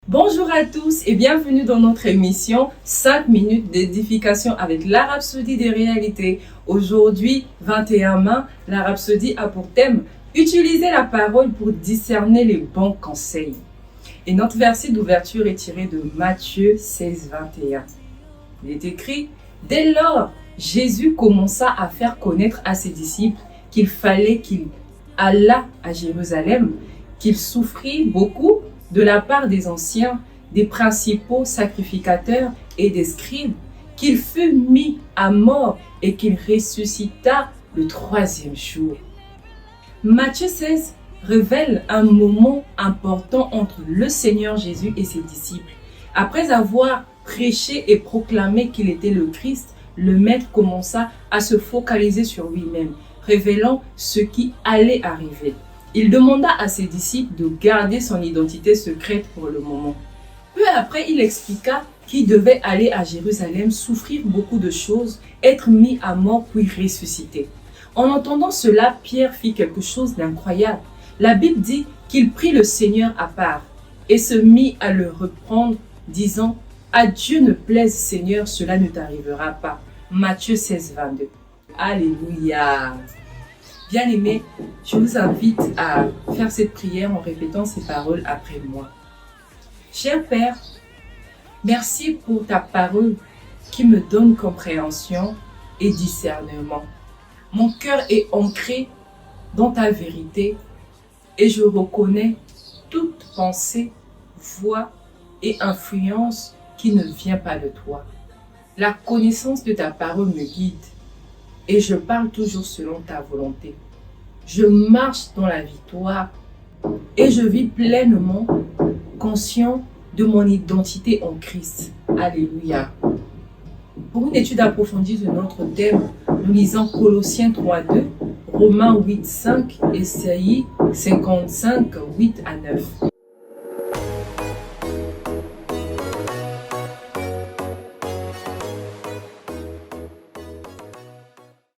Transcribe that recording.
Bonjour à tous et bienvenue dans notre émission 5 minutes d'édification avec la Rhapsodie des réalités. Aujourd'hui, 21 mai, la Rhapsodie a pour thème « Utiliser la parole pour discerner les bons conseils ». Et notre verset d'ouverture est tiré de Matthieu 16, 21. Il est écrit « Dès lors, Jésus commença à faire connaître à ses disciples qu'il fallait qu'il allât à Jérusalem, qu'il souffrit beaucoup de la part des anciens, des principaux sacrificateurs et des scribes, qu'il fut mis à mort et qu'il ressuscita le troisième jour. » Matthieu 16 révèle un moment important entre le Seigneur Jésus et ses disciples. Après avoir prêché et proclamé qu'il était le Christ, le Maître commença à se focaliser sur lui-même, révélant ce qui allait arriver. Il demanda à ses disciples de garder son identité secrète pour le moment. Peu après, il expliqua qu'il devait aller à Jérusalem, souffrir beaucoup de choses, être mis à mort puis ressusciter. En entendant cela, Pierre fit quelque chose d'incroyable. La Bible dit qu'il prit le Seigneur à part et se mit à le reprendre, disant « À Dieu ne plaise, Seigneur, cela ne t'arrivera pas. » Matthieu 16, 22. Alléluia! Bien-aimés, je vous invite à faire cette prière en répétant ces paroles après moi. Cher Père, merci pour ta parole qui me donne compréhension et discernement. Mon cœur est ancré dans ta vérité et je reconnais toute pensée, voix et influence qui ne vient pas de toi. La connaissance de ta parole me guide et je parle toujours selon ta volonté. Je marche dans la victoire et je vis pleinement conscient de mon identité en Christ. Alléluia. Pour une étude approfondie de notre thème, nous lisons Colossiens 3:2, Romains 8:5 et Ésaïe 55:8 à 9.